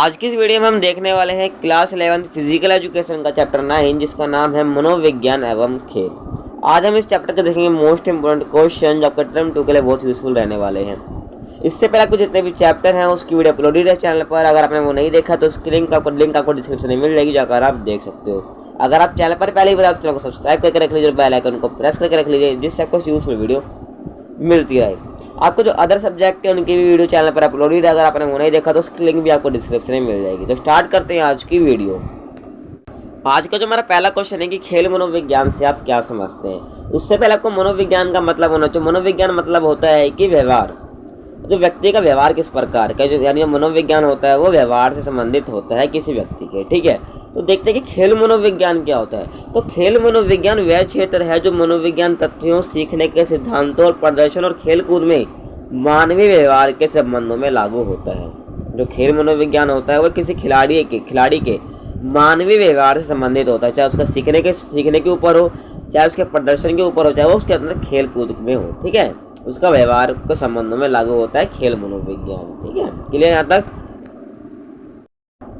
आज की इस वीडियो में हम देखने वाले हैं क्लास 11 फिजिकल एजुकेशन का चैप्टर 9 जिसका नाम है मनोविज्ञान एवं खेल। आज हम इस चैप्टर के देखेंगे मोस्ट इंपोर्टेंट क्वेश्चन जो आपके टर्म 2 के लिए बहुत यूजफुल रहने वाले हैं। इससे पहले आपको जितने भी चैप्टर हैं उसकी वीडियो अपलोडेड है चैनल पर। अगर आपने वो नहीं देखा तो उसकी लिंक आपको डिस्क्रिप्शन में मिल जाएगी, जाकर आप देख सकते हो। अगर आप चैनल पर पहली बार आप चैनल को सब्सक्राइब करके रख लीजिए, बेल आइकन को प्रेस करके रख लीजिए, जिससे आपको यूजफुल वीडियो मिलती रहे। आपको जो अदर सब्जेक्ट है उनकी भी वीडियो चैनल पर अपलोडेड है, अगर आपने वो नहीं देखा तो उसकी लिंक भी आपको डिस्क्रिप्शन में मिल जाएगी। तो स्टार्ट करते हैं आज की वीडियो। आज का जो हमारा पहला क्वेश्चन है कि खेल मनोविज्ञान से आप क्या समझते हैं। उससे पहले आपको मनोविज्ञान का मतलब होना चाहिए। मनोविज्ञान मतलब होता है कि व्यवहार, जो व्यक्ति का व्यवहार किस प्रकार का, जो यानी मनोविज्ञान होता है वो व्यवहार से संबंधित होता है किसी व्यक्ति के। ठीक है, तो देखते हैं कि खेल मनोविज्ञान क्या होता है। तो खेल मनोविज्ञान वह क्षेत्र है जो मनोविज्ञान तथ्यों, सीखने के सिद्धांतों और प्रदर्शन और खेलकूद में मानवीय व्यवहार के संबंधों में लागू होता है। जो खेल मनोविज्ञान होता है वो किसी खिलाड़ी के मानवीय व्यवहार से संबंधित होता है, चाहे उसका सीखने के ऊपर हो, चाहे उसके प्रदर्शन के ऊपर हो, चाहे वो उसके अंदर खेल कूद में हो। ठीक है, उसका व्यवहार के संबंधों में लागू होता है खेल मनोविज्ञान। ठीक है, क्लियर यहाँ तक।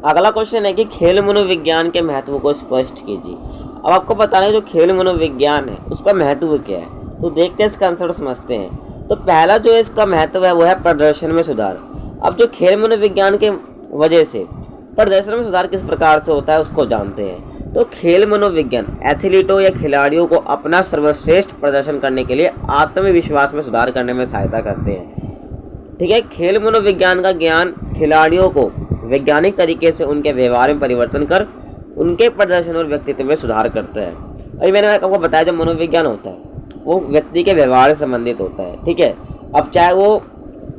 अगला क्वेश्चन है कि खेल मनोविज्ञान के महत्व को स्पष्ट कीजिए। अब आपको बताना है जो खेल मनोविज्ञान है उसका महत्व क्या है। तो देखते हैं, इसका आंसर समझते हैं। तो पहला जो इसका महत्व है वो है प्रदर्शन में सुधार। अब जो खेल मनोविज्ञान के वजह से प्रदर्शन में सुधार किस प्रकार से होता है उसको जानते हैं। तो खेल मनोविज्ञान एथलीटों या खिलाड़ियों को अपना सर्वश्रेष्ठ प्रदर्शन करने के लिए आत्मविश्वास में सुधार करने में सहायता करते हैं। ठीक है, खेल मनोविज्ञान का ज्ञान खिलाड़ियों को वैज्ञानिक तरीके से उनके व्यवहार में परिवर्तन कर उनके प्रदर्शन और व्यक्तित्व में सुधार करता है। अभी मैंने आपको बताया जो मनोविज्ञान होता है वो व्यक्ति के व्यवहार से संबंधित होता है। ठीक है, अब चाहे वो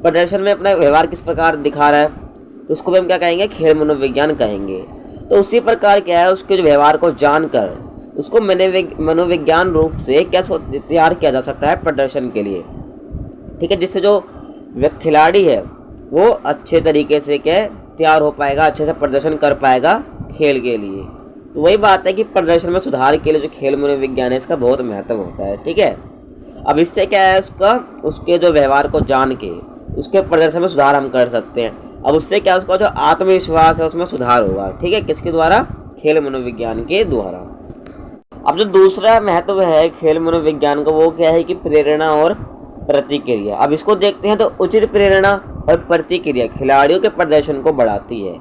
प्रदर्शन में अपना व्यवहार किस प्रकार दिखा रहा है तो उसको भी हम क्या कहेंगे, खेल मनोविज्ञान कहेंगे। तो उसी प्रकार क्या है, उसके जो व्यवहार को जानकर उसको मनोविज्ञान रूप से क्या तैयार किया जा सकता है प्रदर्शन के लिए। ठीक है, जिससे जो खिलाड़ी है वो अच्छे तरीके से क्या तैयार हो पाएगा, अच्छे से प्रदर्शन कर पाएगा खेल के लिए। तो वही बात है कि प्रदर्शन में सुधार के लिए जो खेल मनोविज्ञान है इसका बहुत महत्व होता है। ठीक है, अब इससे क्या है, उसके जो व्यवहार को जान के उसके प्रदर्शन में सुधार हम कर सकते हैं। अब उससे क्या, उसका जो आत्मविश्वास है उसमें सुधार होगा। ठीक है, किसके द्वारा, खेल मनोविज्ञान के द्वारा। अब जो दूसरा महत्व है खेल मनोविज्ञान का वो क्या है कि प्रेरणा और प्रतिक्रिया। अब इसको देखते हैं। तो उचित प्रेरणा और प्रतिक्रिया खिलाड़ियों के प्रदर्शन को बढ़ाती है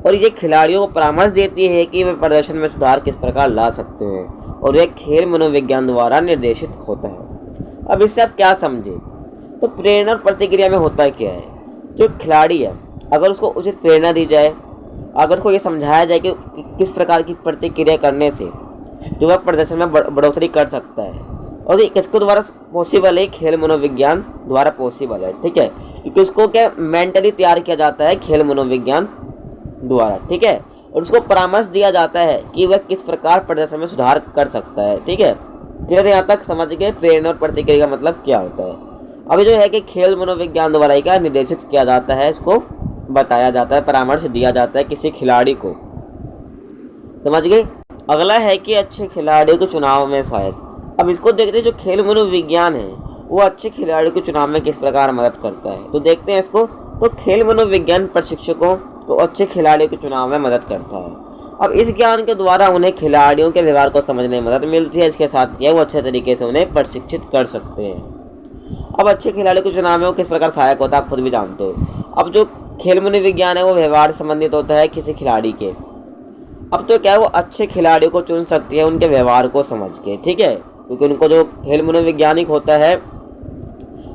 और ये खिलाड़ियों को परामर्श देती है कि वे प्रदर्शन में सुधार किस प्रकार ला सकते हैं और यह खेल मनोविज्ञान द्वारा निर्देशित होता है। अब इससे आप क्या समझे, तो प्रेरणा और प्रतिक्रिया में होता क्या है, जो खिलाड़ी है अगर उसको उचित प्रेरणा दी जाए, अगर उसको ये समझाया जाए कि किस प्रकार की प्रतिक्रिया करने से जो वह प्रदर्शन में बढ़ोतरी कर सकता है, और ये किसको द्वारा पॉसिबल है, खेल मनोविज्ञान द्वारा पॉसिबल है। ठीक है, क्योंकि उसको क्या मेंटली तैयार किया जाता है खेल मनोविज्ञान द्वारा। ठीक है, और उसको परामर्श दिया जाता है कि वह किस प्रकार प्रदर्शन में सुधार कर सकता है। ठीक है, फिर यहाँ तक समझ गए प्रेरणा और प्रतिक्रिया का मतलब क्या होता है। अभी जो है कि खेल मनोविज्ञान द्वारा क्या निर्देशित किया जाता है, इसको बताया जाता है, परामर्श दिया जाता है किसी खिलाड़ी को। समझ गए। अगला है कि अच्छे खिलाड़ियों के चुनाव में सहायक। अब इसको देखते हैं, जो खेल मनोविज्ञान है वो अच्छे खिलाड़ियों के चुनाव में किस प्रकार मदद करता है। तो देखते हैं इसको। तो खेल मनोविज्ञान प्रशिक्षकों को अच्छे खिलाड़ियों के चुनाव में मदद करता है। अब इस ज्ञान के द्वारा उन्हें खिलाड़ियों के व्यवहार को समझने में मदद मिलती है। इसके साथ क्या वो अच्छे तरीके से उन्हें प्रशिक्षित कर सकते हैं। अब अच्छे खिलाड़ियों के चुनाव में वो किस प्रकार सहायक होता है आप खुद भी जानते हो। अब जो खेल मनोविज्ञान है वो व्यवहार से संबंधित होता है किसी खिलाड़ी के। अब तो क्या है, वो अच्छे खिलाड़ियों को चुन सकती है उनके व्यवहार को समझ के। ठीक है, क्योंकि उनको जो खेल मनोवैज्ञानिक होता है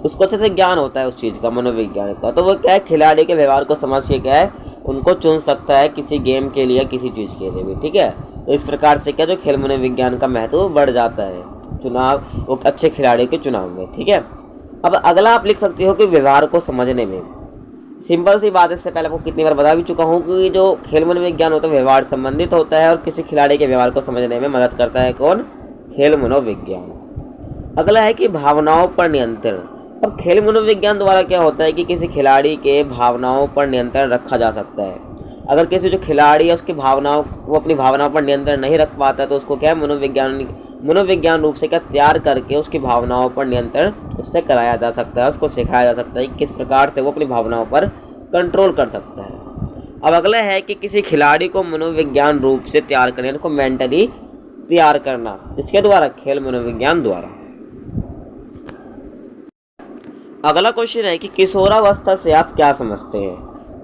उसको अच्छे से ज्ञान होता है उस चीज़ का, मनोवैज्ञानिक का। तो वो क्या है, खिलाड़ी के व्यवहार को समझ के क्या है उनको चुन सकता है किसी गेम के लिए, किसी चीज़ के लिए भी। ठीक है, तो इस प्रकार से क्या जो खेल मनोविज्ञान का महत्व बढ़ जाता है चुनाव, वो अच्छे खिलाड़ी के चुनाव में। ठीक है, अब अगला आप लिख सकते हो कि व्यवहार को समझने में। सिंपल सी बात है, इससे पहले आपको कितनी बार बता भी चुका हूँ कि जो खेल मनोविज्ञान होता है व्यवहार संबंधित होता है और किसी खिलाड़ी के व्यवहार को समझने में मदद करता है कौन, खेल मनोविज्ञान। अगला है कि भावनाओं पर नियंत्रण। अब खेल मनोविज्ञान द्वारा क्या होता है कि किसी खिलाड़ी के भावनाओं पर नियंत्रण रखा जा सकता है। अगर किसी जो खिलाड़ी है उसकी भावनाओं, वो अपनी भावनाओं पर नियंत्रण नहीं रख पाता तो उसको क्या मनोविज्ञान रूप से क्या तैयार करके उसकी भावनाओं पर नियंत्रण उससे कराया जा सकता है, उसको सिखाया जा सकता है कि किस प्रकार से वो अपनी भावनाओं पर कंट्रोल कर सकता है। अब अगला है कि किसी खिलाड़ी को मनोविज्ञान रूप से तैयार करना, उनको मेंटली तैयार करना, इसके द्वारा, खेल मनोविज्ञान द्वारा। अगला क्वेश्चन है कि किशोरावस्था से आप क्या समझते हैं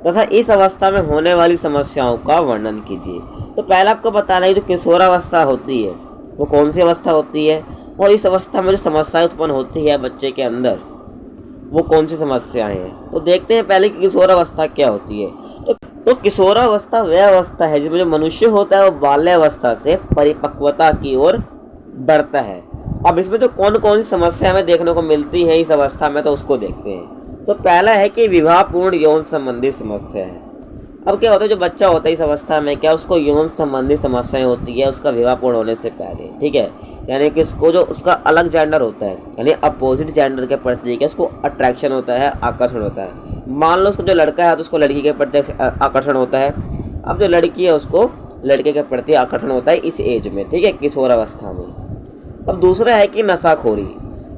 तथा इस अवस्था में होने वाली समस्याओं का वर्णन कीजिए। तो पहले आपको बताना है जो किशोरावस्था होती है वो कौन सी अवस्था होती है, और इस अवस्था में जो समस्याएं उत्पन्न होती है बच्चे के अंदर वो कौन सी समस्याएं हैं। तो देखते हैं पहले कि किशोरावस्था क्या होती है। तो किशोरावस्था वह अवस्था है जिसमें जो मनुष्य होता है वो बाल्यावस्था से परिपक्वता की ओर बढ़ता है। अब इसमें तो कौन कौन सी समस्या हमें देखने को मिलती है इस अवस्था में, तो उसको देखते हैं। तो पहला है कि विवाहपूर्ण यौन संबंधी समस्या है। अब क्या होता है, जो बच्चा होता है इस अवस्था में क्या उसको यौन संबंधी समस्याएं होती है उसका विवाहपूर्ण होने से पहले, ठीक है। यानी कि इसको जो उसका अलग जेंडर होता है यानी अपोजिट जेंडर के प्रति क्या उसको अट्रैक्शन होता है, आकर्षण होता है। मान लो उसको जो लड़का है तो उसको लड़की के प्रति आकर्षण होता है, अब जो लड़की है उसको लड़के के प्रति आकर्षण होता है इस एज में, ठीक है, किशोरावस्था में। अब दूसरा है कि नशाखोरी।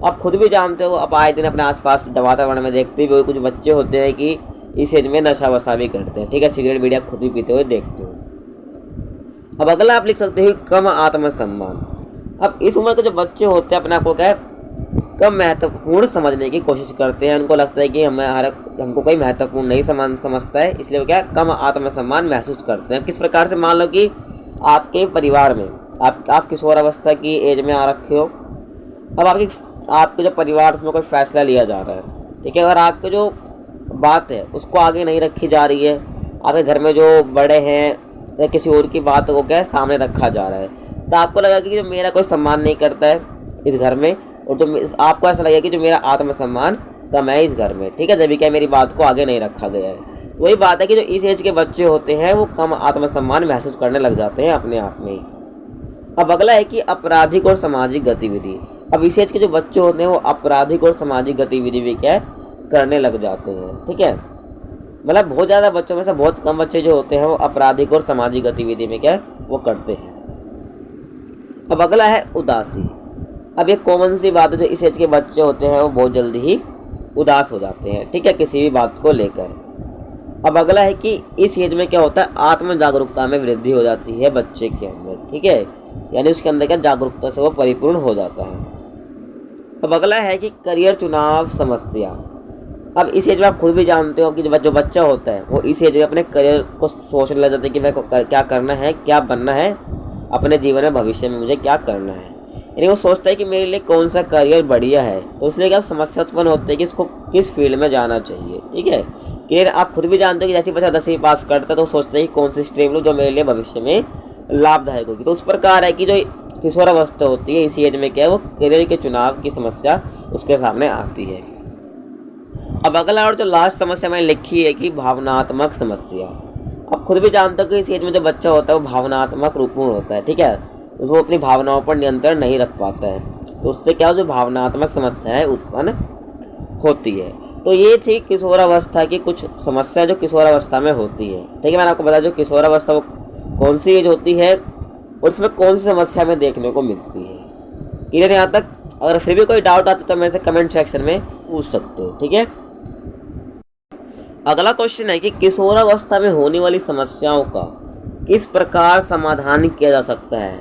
आप खुद भी जानते हो, आप आए दिन अपने आसपास वातावरण में देखते हुए कुछ बच्चे होते हैं कि इस एज में नशा वशा भी करते हैं, ठीक है, सिगरेट बीड़ी आप खुद भी पीते हुए देखते हो। अब अगला आप लिख सकते हो कम आत्मसम्मान। अब इस उम्र के जो बच्चे होते हैं अपने आप को क्या कम महत्वपूर्ण समझने की कोशिश करते हैं, उनको लगता है कि हमको कोई महत्वपूर्ण नहीं समझता है, इसलिए वो क्या कम आत्मसम्मान महसूस करते हैं। किस प्रकार से, मान लो कि आपके परिवार में आप किशोरावस्था की एज में आ रखे हो, अब आपके जो परिवार उसमें कोई फैसला लिया जा रहा है, ठीक है, अगर आपके जो बात है उसको आगे नहीं रखी जा रही है, आपके घर में जो बड़े हैं या किसी और की बात को क्या सामने रखा जा रहा है, तो आपको लगा कि जो मेरा कोई सम्मान नहीं करता है इस घर में, और तो आपको ऐसा लगेगा कि जो मेरा आत्मसम्मान कम है इस घर में, ठीक है, जब क्या मेरी बात को आगे नहीं रखा गया है। वही बात है कि जो इस एज के बच्चे होते हैं वो कम आत्मसम्मान महसूस करने लग जाते हैं अपने आप में ही। अब अगला है कि आपराधिक और सामाजिक गतिविधि। अब इस एज के जो बच्चे होते हैं वो आपराधिक और सामाजिक गतिविधि भी क्या करने लग जाते हैं, ठीक है, मतलब बहुत ज़्यादा बच्चों में से बहुत कम बच्चे जो होते हैं वो आपराधिक और सामाजिक गतिविधि में क्या वो करते हैं। अब अगला है उदासी। अब ये कॉमन सी बात है, जो इस एज के बच्चे होते हैं वो बहुत जल्दी ही उदास हो जाते हैं, ठीक है, किसी भी बात को लेकर। अब अगला है कि इस एज में क्या होता है आत्म जागरूकता में वृद्धि हो जाती है बच्चे के अंदर, ठीक है, यानी उसके अंदर क्या जागरूकता से वो परिपूर्ण हो जाता है। अब अगला है कि करियर चुनाव समस्या। अब इस एज में आप खुद भी जानते हो कि जो बच्चा होता है वो इस एज में अपने करियर को सोचने लग जाता है कि मैं क्या करना है, क्या बनना है अपने जीवन में, भविष्य में मुझे क्या करना है, यानी वो सोचता है कि मेरे लिए कौन सा करियर बढ़िया है। तो इसलिए क्या समस्या उत्पन्न होती है कि इसको किस फील्ड में जाना चाहिए, ठीक है। क्लियर, आप खुद भी जानते हो कि जैसे बच्चा 10वीं पास करता है तो सोचते हैं कि कौन सी स्ट्रीम लूँ जो मेरे लिए भविष्य में लाभदायक होगी। तो उस प्रकार है कि जो किशोरावस्था होती है इसी एज में क्या है वो करियर के चुनाव की समस्या उसके सामने आती है। अब अगला और जो लास्ट समस्या मैंने लिखी है कि भावनात्मक समस्या। आप खुद भी जानते हो कि इस एज में जो बच्चा होता है वो भावनात्मक रूपपूर्ण होता है, ठीक है, वो अपनी भावनाओं पर नियंत्रण नहीं रख पाता है, तो उससे क्या जो भावनात्मक समस्याएं उत्पन्न होती है। तो ये थी किशोरावस्था की कुछ समस्या जो किशोरावस्था में होती है, ठीक है। मैंने आपको बताया जो किशोरावस्था वो कौन सी एज होती है और इसमें कौन सी समस्या हमें देखने को मिलती है। क्लियर यहाँ तक? अगर फिर भी कोई डाउट आता तो मेरे से कमेंट सेक्शन में पूछ सकते हो, ठीक है। अगला क्वेश्चन है कि किशोरावस्था में होने वाली समस्याओं का किस प्रकार समाधान किया जा सकता है।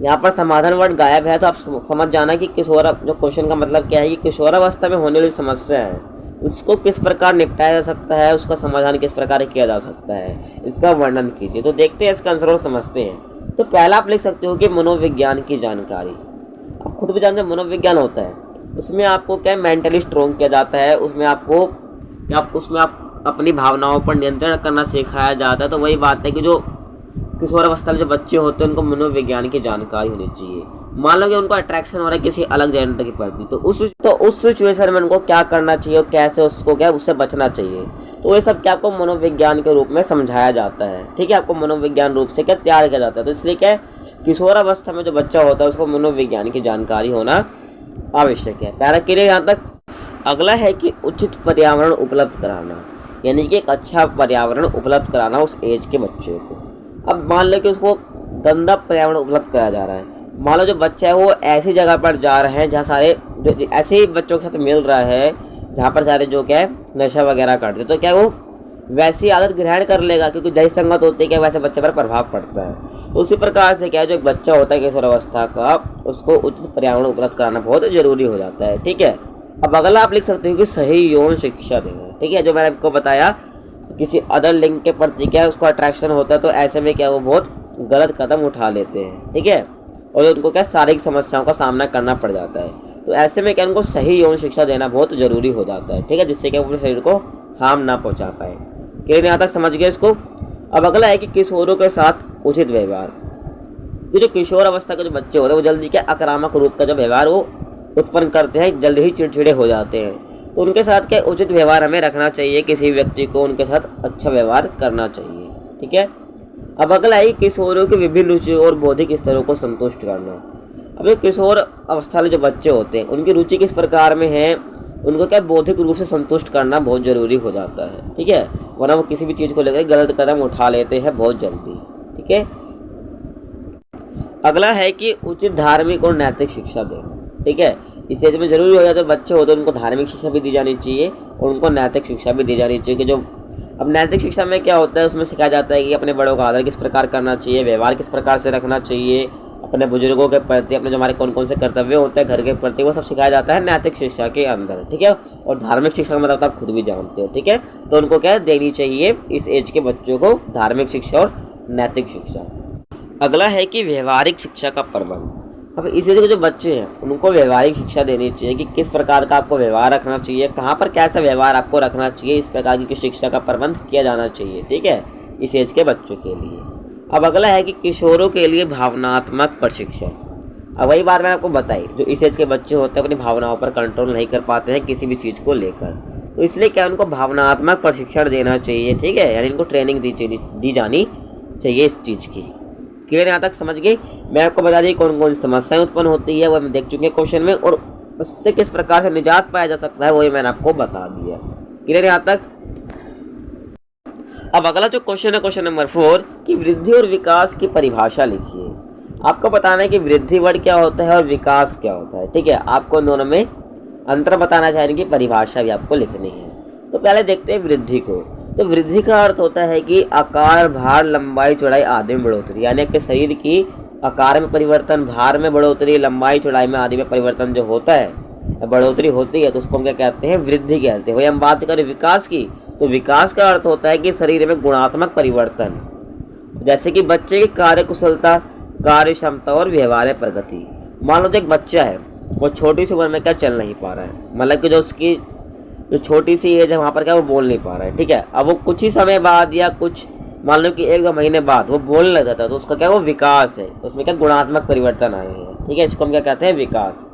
यहाँ पर समाधान वर्ड गायब है, तो आप समझ जाना कि जो क्वेश्चन का मतलब क्या है कि किशोरावस्था में होने वाली समस्या है उसको किस प्रकार निपटाया जा सकता है, उसका समाधान किस प्रकार किया जा सकता है, इसका वर्णन कीजिए। तो देखते हैं इसका आंसर और समझते हैं। तो पहला आप लिख सकते हो कि मनोविज्ञान की जानकारी। आप खुद भी जानते हो मनोविज्ञान होता है उसमें आपको क्या मेंटली स्ट्रॉन्ग किया जाता है, उसमें आप अपनी भावनाओं पर नियंत्रण करना सिखाया जाता है। तो वही बात है कि जो किशोरावस्था में जो बच्चे होते हैं उनको मनोविज्ञान की जानकारी होनी चाहिए। मान लो कि उनको अट्रैक्शन हो रहा है किसी अलग जेंडर के प्रति, तो उस सिचुएशन में उनको क्या करना चाहिए और कैसे उससे बचना चाहिए। तो ये सब क्या आपको मनोविज्ञान के रूप में समझाया जाता है, ठीक है, आपको मनोविज्ञान रूप से क्या तैयार किया जाता है। तो इसलिए क्या किशोरावस्था में जो बच्चा होता है उसको मनोविज्ञान की जानकारी होना आवश्यक है। पहला क्लियर यहाँ तक। अगला है कि उचित पर्यावरण उपलब्ध कराना, यानी कि एक अच्छा पर्यावरण उपलब्ध कराना उस एज के बच्चे को। अब मान लो कि उसको गंदा पर्यावरण उपलब्ध कराया जा रहा है, मान लो जो बच्चा है वो ऐसी जगह पर जा रहे हैं जहाँ सारे जो ऐसे ही बच्चों के साथ मिल रहा है जहाँ पर सारे जो क्या है नशा वगैरह करते, तो क्या वो वैसी आदत ग्रहण कर लेगा, क्योंकि जैसी संगत होती है क्या वैसे बच्चे पर प्रभाव पड़ता है। तो उसी प्रकार से क्या है, जो एक बच्चा होता है किशोर अवस्था का, उसको उचित पर्यावरण उपलब्ध कराना बहुत जरूरी हो जाता है। ठीक है, अब अगला आप लिख सकते हो कि सही यौन शिक्षा देना। ठीक है, जो मैंने आपको बताया किसी अदर लिंग के प्रति क्या है उसको अट्रैक्शन होता है, तो ऐसे में क्या वो बहुत गलत कदम उठा लेते हैं। ठीक है, और उनको क्या शारीरिक समस्याओं का सामना करना पड़ जाता है। तो ऐसे में क्या उनको सही यौन शिक्षा देना बहुत जरूरी हो जाता है। ठीक है, जिससे कि वो अपने शरीर को हार्म ना पहुंचा पाए। क्लियर, यहाँ तक समझ गए इसको। अब अगला है कि किशोरों के साथ उचित व्यवहार। ये जो किशोर अवस्था के जो बच्चे होते हैं वो जल्दी क्या आक्रामक रूप का जो व्यवहार वो उत्पन्न करते हैं, जल्दी ही चिड़चिड़े हो जाते हैं। तो उनके साथ क्या उचित व्यवहार हमें रखना चाहिए, किसी भी व्यक्ति को उनके साथ अच्छा व्यवहार करना चाहिए। ठीक है, अब अगला है किशोरों के विभिन्न रुचि और बौद्धिक स्तरों को संतुष्ट करना। अब ये किशोर अवस्था वाले जो बच्चे होते हैं उनकी रुचि किस प्रकार में है, उनको क्या बौद्धिक रूप से संतुष्ट करना बहुत जरूरी हो जाता है। ठीक है, वरना वो किसी भी चीज़ को लेकर गलत कदम उठा लेते हैं बहुत जल्दी। ठीक है, अगला है कि उचित धार्मिक और नैतिक शिक्षा देना। ठीक है, इस स्टेज में जरूरी हो जाता है बच्चे होते हैं उनको धार्मिक शिक्षा भी दी जानी चाहिए और उनको नैतिक शिक्षा भी दी जानी चाहिए। कि जो अब नैतिक शिक्षा में क्या होता है, उसमें सिखाया जाता है कि अपने बड़ों का आदर किस प्रकार करना चाहिए, व्यवहार किस प्रकार से रखना चाहिए, अपने बुजुर्गों के प्रति अपने जो हमारे कौन कौन से कर्तव्य होते हैं घर के प्रति, वो सब सिखाया जाता है नैतिक शिक्षा के अंदर। ठीक है, और धार्मिक शिक्षा का मतलब आप खुद भी जानते हो। ठीक है, तो उनको क्या देनी चाहिए इस एज के बच्चों को धार्मिक शिक्षा और नैतिक शिक्षा। अगला है कि व्यवहारिक शिक्षा का प्रबंध। अब इस एज के जो बच्चे हैं उनको व्यवहारिक शिक्षा देनी चाहिए कि किस प्रकार का आपको व्यवहार रखना चाहिए, कहाँ पर कैसा व्यवहार आपको रखना चाहिए, इस प्रकार की शिक्षा का प्रबंध किया जाना चाहिए। ठीक है, इस एज के बच्चों के लिए। अब अगला है कि किशोरों के लिए भावनात्मक प्रशिक्षण। अब वही बात मैंने आपको बताई, जो इस एज के बच्चे होते हैं अपनी भावनाओं पर कंट्रोल नहीं कर पाते हैं किसी भी चीज़ को लेकर, तो इसलिए क्या उनको भावनात्मक प्रशिक्षण देना चाहिए। ठीक है, यानी इनको ट्रेनिंग दी जानी चाहिए इस चीज़ की। क्लियर, यहाँ तक समझ गए। मैं आपको बता दी कौन कौन सी समस्याएं उत्पन्न होती है वो हम देख चुके हैं क्वेश्चन में, और उससे किस प्रकार से निजात पाया जा सकता है वही मैंने आपको बता दिया। क्लियर यहाँ तक। अब अगला जो क्वेश्चन है क्वेश्चन नंबर 4 कि वृद्धि और विकास की परिभाषा लिखिए। आपको बताना है कि वृद्धि वर्ड क्या होता है और विकास क्या होता है। ठीक है, आपको दोनों में अंतर बताना चाहेंगे, परिभाषा भी आपको लिखनी है। तो पहले देखते हैं वृद्धि को। तो वृद्धि का अर्थ होता है कि आकार, भार, लंबाई, चौड़ाई आदि में बढ़ोतरी, यानी आपके शरीर की आकार में परिवर्तन, भार में बढ़ोतरी, लंबाई चौड़ाई में आदि में परिवर्तन जो होता है, बढ़ोतरी होती है, तो उसको हम क्या कहते हैं, वृद्धि कहते हैं। वही हम बात करें विकास की, तो विकास का अर्थ होता है कि शरीर में गुणात्मक परिवर्तन, जैसे कि बच्चे की कार्य कुशलता, कार्य क्षमता और व्यवहार प्रगति। मान लो तो एक बच्चा है वो छोटी सी उम्र में क्या चल नहीं पा रहा है, मतलब कि जो उसकी जो छोटी सी एज है वहाँ पर क्या वो बोल नहीं पा रहा है। ठीक है, अब वो कुछ ही समय बाद या कुछ मान लो कि 1-2 महीने बाद वो बोलने लग जाता है, तो उसका क्या वो विकास है, उसमें क्या गुणात्मक परिवर्तन आए हैं। ठीक है, इसको हम क्या कहते हैं, विकास।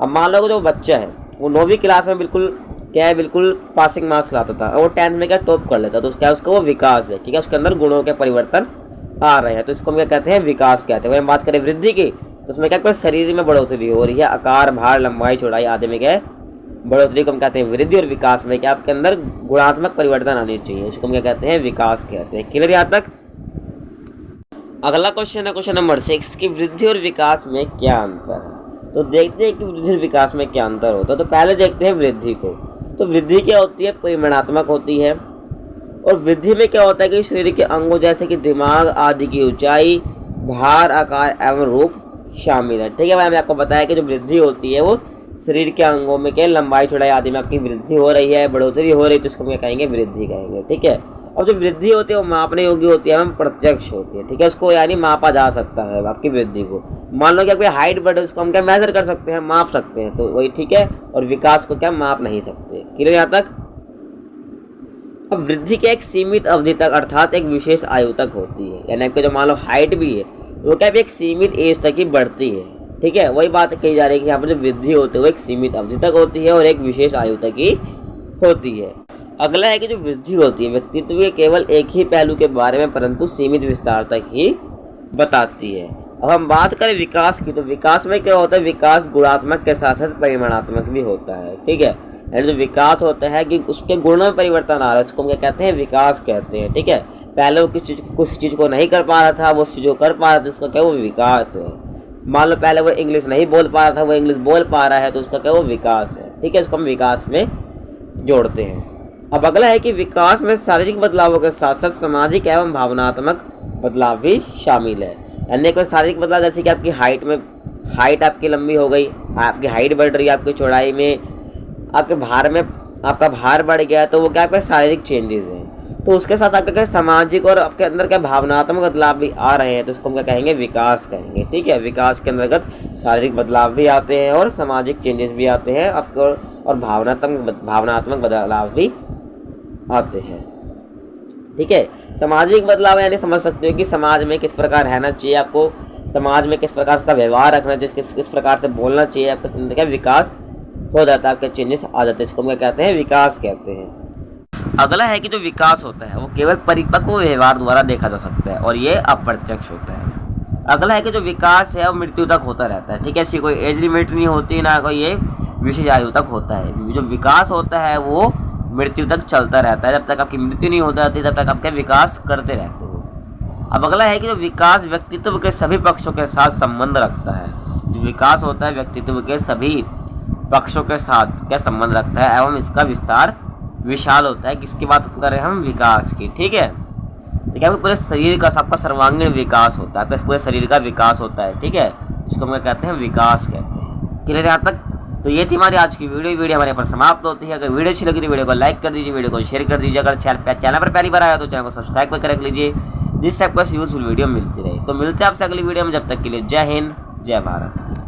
अब मान लो जो बच्चा है वो 9वीं क्लास में बिल्कुल क्या है, बिल्कुल पासिंग मार्क्स लाता था और वो 10th में क्या टॉप कर लेता, तो क्या उसका वो विकास है। ठीक है, उसके अंदर गुणों के परिवर्तन आ रहे हैं, तो इसको हम क्या कहते हैं, विकास कहते हैं। वही हम बात करें वृद्धि की, तो उसमें क्या शरीर में बढ़ोतरी हो रही है, आकार, भार, लंबाई, चौड़ाई आदि में क्या बढ़ोतरी को हम कहते हैं वृद्धि, और विकास में क्या आपके अंदर गुणात्मक परिवर्तन आने चाहिए, इसको हम क्या कहते हैं, विकास कहते हैं। क्लियर यहाँ तक। अगला क्वेश्चन है क्वेश्चन नंबर 6 कि वृद्धि और विकास में क्या अंतर है। तो देखते हैं कि वृद्धि और विकास में क्या अंतर होता है। तो पहले देखते हैं वृद्धि को। तो वृद्धि क्या होती है, परिमाणात्मक होती है, और वृद्धि में क्या होता है कि शरीर के अंगों जैसे कि दिमाग आदि की ऊंचाई, भार, आकार एवं रूप शामिल है। ठीक है, मैंने आपको बताया कि जो वृद्धि होती है वो शरीर के अंगों में क्या लंबाई चौड़ाई आदि में आपकी वृद्धि हो रही है, बढ़ोतरी हो रही है, तो इसको क्या कहेंगे, वृद्धि कहेंगे। ठीक है, और जो वृद्धि होती है वो मापने योग्य होती है एवं प्रत्यक्ष होती है। ठीक है, उसको यानी मापा जा सकता है आपकी वृद्धि को। मान लो कि आपकी हाइट बढ़े, उसको हम क्या मेजर कर सकते हैं, माप सकते हैं, तो वही ठीक है। और विकास को क्या माप नहीं सकते। क्लियर यहाँ तक। अब वृद्धि की एक सीमित अवधि तक अर्थात एक विशेष आयु तक होती है, यानी आपके जो मान लो हाइट भी है वो क्या एक सीमित एज तक ही बढ़ती है। ठीक है, वही बात कही जा रही है कि यहाँ पर जो वृद्धि होती है वो एक सीमित अवधि तक होती है और एक विशेष आयु तक ही होती है। अगला है कि जो वृद्धि होती है व्यक्तित्व के केवल एक ही पहलू के बारे में परंतु सीमित विस्तार तक ही बताती है। अब हम बात करें विकास की, तो विकास में क्या होता है, विकास गुणात्मक के साथ साथ परिमाणात्मक भी होता है। ठीक है, यानी जो विकास होता है कि उसके गुणों में परिवर्तन आ रहा है, उसको हम क्या कहते हैं, विकास कहते हैं। ठीक है, पहले वो कुछ चीज़ को नहीं कर पा रहा था, वो उस चीज़ को कर पा रहा था, उसका क्या वो विकास है। मान लो पहले वो इंग्लिश नहीं बोल पा रहा था, वो इंग्लिश बोल पा रहा है, तो उसका क्या वो विकास है। ठीक है, इसको हम विकास में जोड़ते हैं। अब अगला है कि विकास में शारीरिक बदलावों के साथ साथ सामाजिक एवं भावनात्मक बदलाव भी शामिल है। यानी कोई शारीरिक बदलाव जैसे कि आपकी हाइट आपकी लंबी हो गई, आपकी हाइट बढ़ रही है, आपकी चौड़ाई में, आपके भार में आपका भार बढ़ गया, तो वो क्या आपके शारीरिक चेंजेस हैं। तो उसके साथ आपके क्या सामाजिक और आपके अंदर क्या भावनात्मक बदलाव भी आ रहे हैं, तो उसको हम क्या कहेंगे, विकास कहेंगे। ठीक है, विकास के अंतर्गत शारीरिक बदलाव भी आते हैं और सामाजिक चेंजेस भी आते हैं आपको, और भावनात्मक बदलाव भी आते हैं। ठीक है, सामाजिक बदलाव यानी समझ सकते हो कि समाज में किस प्रकार रहना चाहिए आपको, समाज में किस प्रकार का व्यवहार रखना चाहिए, किस प्रकार से बोलना चाहिए, आपके अंदर क्या विकास हो जाता है, आपके चेंजेस आ जाते हैं, इसको हम क्या कहते हैं, विकास कहते हैं। अगला है कि जो विकास होता है वो केवल परिपक्व व्यवहार द्वारा देखा जा सकता है और ये अप्रत्यक्ष होता है। अगला है कि जो विकास है वो मृत्यु तक होता रहता है। ठीक है, इसकी कोई एज लिमिट नहीं होती, ना कोई ये विशेष आयु तक होता है। जो विकास होता है वो मृत्यु तक चलता रहता है, जब तक आपकी मृत्यु नहीं हो जाती तब तक आपके विकास करते रहते हो। अब अगला है कि जो विकास व्यक्तित्व के सभी पक्षों के साथ संबंध रखता है। जो विकास होता है व्यक्तित्व के सभी पक्षों के साथ क्या संबंध रखता है एवं इसका विस्तार विशाल होता है। किसकी बात कर रहे हैं हम, विकास की। ठीक है, तो क्या पूरे शरीर का आपका सर्वांगीण विकास होता है, पूरे शरीर का विकास होता है। ठीक है, इसको हम कहते हैं विकास कहते हैं। क्लियर यहाँ तक? तो ये थी हमारी आज की वीडियो हमारे पर समाप्त होती है। अगर वीडियो अच्छी लगी तो वीडियो को लाइक कर दीजिए, वीडियो को शेयर कर दीजिए। अगर चैनल पर पहली बार आया तो चैनल को सब्सक्राइब कर रख लीजिए, जिससे आपको यूजफुल वीडियो मिलती रहे। तो मिलते हैं आपसे अगली वीडियो में, जब तक के लिए जय हिंद, जय भारत।